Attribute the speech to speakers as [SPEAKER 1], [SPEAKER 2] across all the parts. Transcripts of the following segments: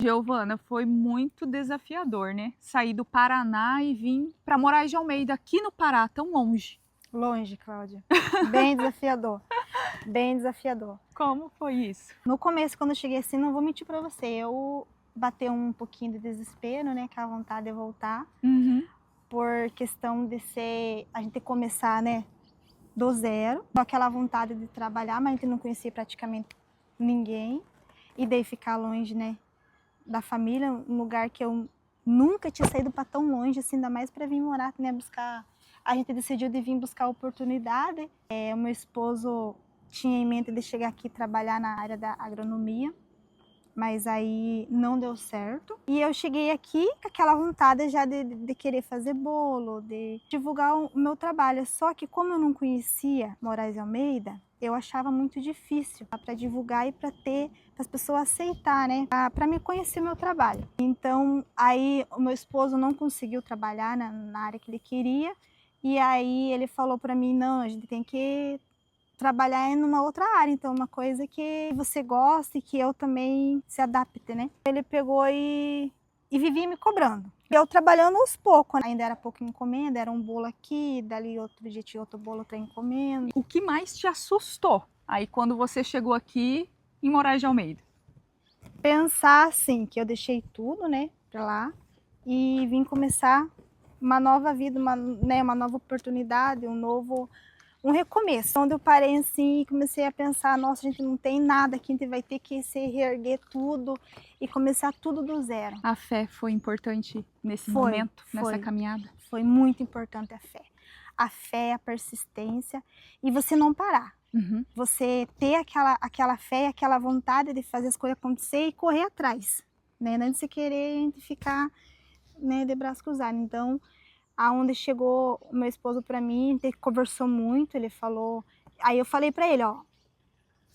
[SPEAKER 1] Giovana, foi muito desafiador, né? Sair do Paraná e vir para Moraes de Almeida, aqui no Pará, tão longe.
[SPEAKER 2] Longe, Cláudia. Bem desafiador. Bem desafiador.
[SPEAKER 1] Como foi isso?
[SPEAKER 2] No começo, quando eu cheguei assim, não vou mentir pra você, eu bateu um pouquinho de desespero, né? Que a vontade de voltar. Por questão de ser, a gente começar, né? Do zero. Com aquela vontade de trabalhar, mas a gente não conhecia praticamente ninguém. E daí ficar longe, né? Da família, um lugar que eu nunca tinha saído para tão longe, assim, ainda mais para vir morar, né? Buscar. A gente decidiu de vir buscar oportunidade. O meu esposo tinha em mente de chegar aqui e trabalhar na área da agronomia, mas aí não deu certo. E eu cheguei aqui com aquela vontade já de querer fazer bolo, de divulgar o meu trabalho. Só que como eu não conhecia Moraes de Almeida, eu achava muito difícil para divulgar e para as pessoas aceitar, né? Para me conhecer meu trabalho. Então, aí o meu esposo não conseguiu trabalhar na área que ele queria. E aí ele falou para mim, não, a gente tem que trabalhar em uma outra área, então uma coisa que você gosta e que eu também se adapte, né? Ele pegou e vivia me cobrando. Eu trabalhando aos poucos, ainda era pouca encomenda, era um bolo aqui, dali outro dia tinha outro bolo, outra encomenda.
[SPEAKER 1] O que mais te assustou aí quando você chegou aqui em Moraes de Almeida?
[SPEAKER 2] Pensar assim, que eu deixei tudo, né, pra lá e vim começar uma nova vida, uma nova oportunidade, um recomeço. Quando eu parei assim e comecei a pensar, nossa, a gente não tem nada aqui, a gente vai ter que se reerguer tudo e começar tudo do zero.
[SPEAKER 1] A fé foi importante nesse momento, nessa caminhada?
[SPEAKER 2] Foi muito importante a fé. A fé, a persistência e você não parar. Você ter aquela fé, aquela vontade de fazer as coisas acontecer e correr atrás, né? Não de você querer ficar, né, de braço cruzado. Então, aonde chegou o meu esposo para mim, ele conversou muito, ele falou, aí eu falei para ele, ó,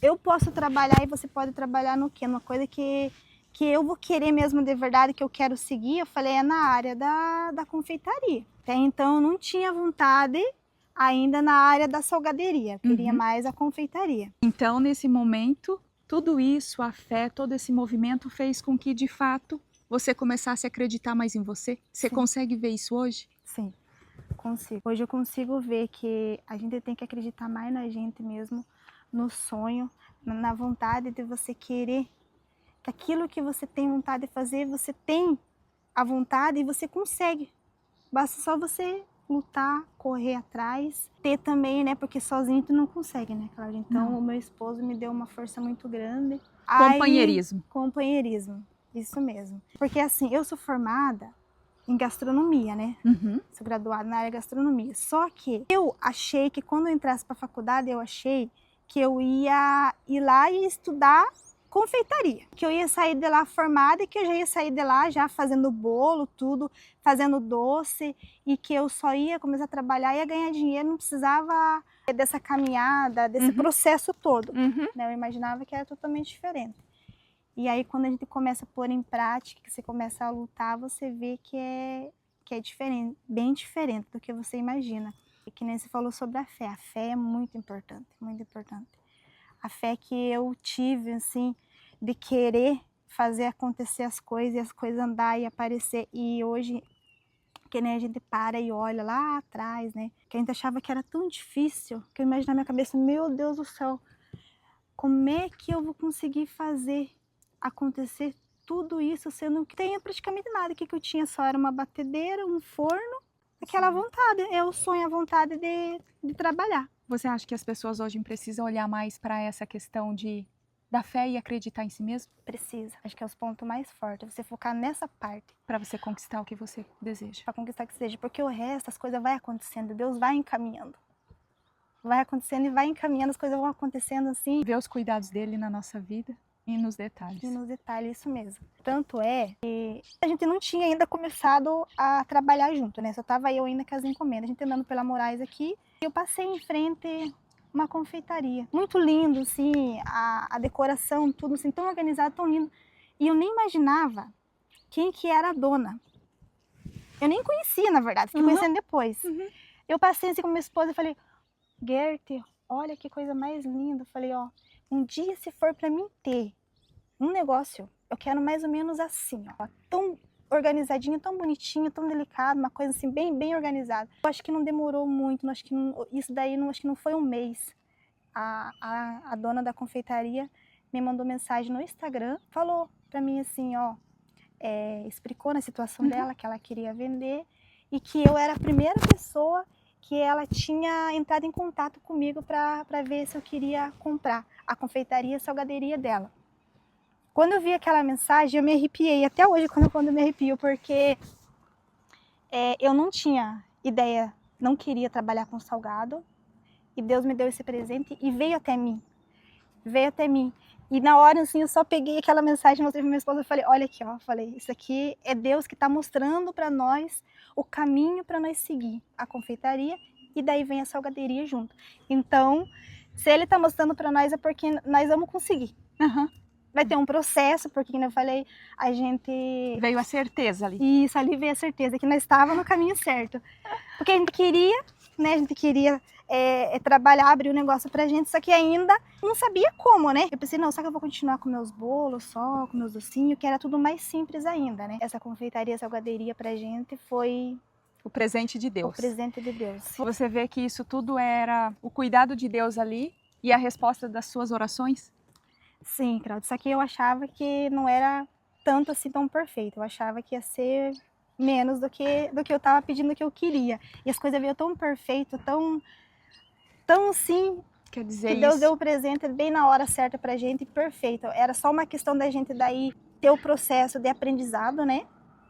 [SPEAKER 2] eu posso trabalhar e você pode trabalhar no quê? Uma coisa que eu vou querer mesmo de verdade, que eu quero seguir, eu falei, é na área da confeitaria. Até então eu não tinha vontade ainda na área da salgaderia, eu queria mais a confeitaria.
[SPEAKER 1] Então, nesse momento, tudo isso, a fé, todo esse movimento fez com que, de fato, você começasse a acreditar mais em você? Você
[SPEAKER 2] Sim.
[SPEAKER 1] consegue ver isso hoje?
[SPEAKER 2] Sim, consigo. Hoje eu consigo ver que a gente tem que acreditar mais na gente mesmo, no sonho, na vontade de você querer, que aquilo que você tem vontade de fazer, você tem a vontade e você consegue. Basta só você lutar, correr atrás, ter também, né, porque sozinho tu não consegue, né, Cláudia? Então o meu esposo me deu uma força muito grande.
[SPEAKER 1] Companheirismo.
[SPEAKER 2] Companheirismo, isso mesmo. Porque assim, eu sou formada em gastronomia, né? Sou graduada na área de gastronomia. Só que eu achei que quando eu entrasse para a faculdade, eu achei que eu ia ir lá e estudar confeitaria. Que eu ia sair de lá formada e que eu já ia sair de lá já fazendo bolo, tudo, fazendo doce, e que eu só ia começar a trabalhar e ia ganhar dinheiro, não precisava dessa caminhada, desse processo todo. Né? Eu imaginava que era totalmente diferente. E aí quando a gente começa a pôr em prática, que você começa a lutar, você vê que é diferente, bem diferente do que você imagina. E que nem você falou sobre a fé é muito importante, muito importante. A fé que eu tive, assim, de querer fazer acontecer as coisas, e as coisas andar e aparecer. E hoje, que nem a gente para e olha lá atrás, né? Que a gente achava que era tão difícil, que eu imagino na minha cabeça, meu Deus do céu, como é que eu vou conseguir fazer acontecer tudo isso, sendo que tenho praticamente nada. O que eu tinha só era uma batedeira, um forno, aquela vontade. Eu sonho a vontade de trabalhar.
[SPEAKER 1] Você acha que as pessoas hoje precisam olhar mais para essa questão da fé e acreditar em si mesmo?
[SPEAKER 2] Precisa. Acho que é os pontos mais fortes. Você focar nessa parte.
[SPEAKER 1] Para você conquistar o que você deseja.
[SPEAKER 2] Para conquistar o que seja. Porque o resto, as coisas vai acontecendo. Deus vai encaminhando. Vai acontecendo e vai encaminhando. As coisas vão acontecendo assim.
[SPEAKER 1] Ver os cuidados dele na nossa vida e nos detalhes.
[SPEAKER 2] E nos detalhes, isso mesmo. Tanto é que a gente não tinha ainda começado a trabalhar junto, né? Só tava eu ainda com as encomendas. A gente andando pela Moraes aqui. Eu passei em frente uma confeitaria. Muito lindo, assim, a decoração, tudo assim, tão organizado, tão lindo. E eu nem imaginava quem que era a dona. Eu nem conhecia, na verdade, fiquei conhecendo depois. Eu passei assim com minha esposa e falei, Gert, olha que coisa mais linda. Eu falei, ó, um dia se for para mim ter um negócio eu quero mais ou menos assim, ó, tão organizadinho, tão bonitinho, tão delicado, uma coisa assim bem organizada. Eu acho que não demorou muito, acho que não, isso daí acho que não foi um mês. A dona da confeitaria me mandou mensagem no Instagram, falou pra mim assim, ó, explicou na situação dela que ela queria vender e que eu era a primeira pessoa que ela tinha entrado em contato comigo para ver se eu queria comprar a confeitaria, a salgaderia dela. Quando eu vi aquela mensagem, eu me arrepiei, até hoje quando eu me arrepio, porque eu não tinha ideia, não queria trabalhar com salgado, e Deus me deu esse presente e veio até mim. Veio até mim. E na hora, assim, eu só peguei aquela mensagem, mostrei pra minha esposa e falei, olha aqui, ó, falei, isso aqui é Deus que está mostrando para nós o caminho para nós seguir a confeitaria e daí vem a salgaderia junto. Então, se Ele está mostrando para nós é porque nós vamos conseguir. Vai ter um processo, porque, como eu falei, a gente...
[SPEAKER 1] Veio a certeza ali.
[SPEAKER 2] Isso, ali veio a certeza que nós estávamos no caminho certo. Porque a gente queria, né, a gente queria trabalhar, abrir um negócio pra gente, só que ainda não sabia como, né? Eu pensei, não, só que eu vou continuar com meus bolos só, com meus docinhos, que era tudo mais simples ainda, né? Essa confeitaria, salgaderia pra gente foi...
[SPEAKER 1] O presente de Deus.
[SPEAKER 2] O presente de Deus.
[SPEAKER 1] Você vê que isso tudo era o cuidado de Deus ali e a resposta das suas orações?
[SPEAKER 2] Sim, Cláudia, só que eu achava que não era tanto assim tão perfeito, eu achava que ia ser menos do que eu estava pedindo, que eu queria. E as coisas veio tão perfeito, tão assim,
[SPEAKER 1] quer dizer,
[SPEAKER 2] que Deus deu o presente bem na hora certa pra gente, perfeito. Era só uma questão da gente daí ter o processo de aprendizado, né?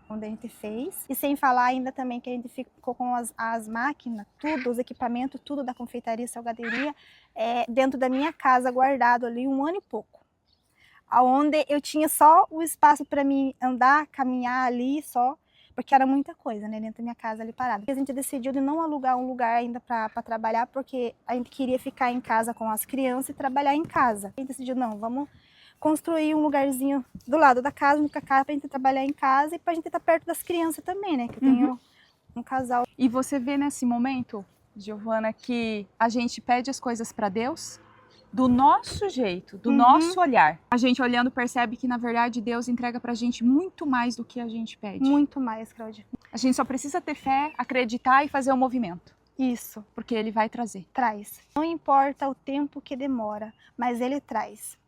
[SPEAKER 2] Onde a gente fez. E sem falar ainda também que a gente ficou com as máquinas, tudo, os equipamentos, tudo da confeitaria, salgaderia, dentro da minha casa, guardado ali 1 ano e pouco. Onde eu tinha só o espaço para mim andar, caminhar ali só, porque era muita coisa, né, dentro da minha casa ali parada. A gente decidiu de não alugar um lugar ainda para trabalhar, porque a gente queria ficar em casa com as crianças e trabalhar em casa. A gente decidiu, não, vamos construir um lugarzinho do lado da casa, para a gente trabalhar em casa e para a gente estar perto das crianças também, né, que eu tenho um casal.
[SPEAKER 1] E você vê nesse momento, Giovana, que a gente pede as coisas para Deus do nosso jeito, do nosso olhar. A gente olhando percebe que, na verdade, Deus entrega pra gente muito mais do que a gente pede.
[SPEAKER 2] Muito mais, Cláudia.
[SPEAKER 1] A gente só precisa ter fé, acreditar e fazer o movimento.
[SPEAKER 2] Isso.
[SPEAKER 1] Porque Ele vai trazer.
[SPEAKER 2] Traz. Não importa o tempo que demora, mas Ele traz.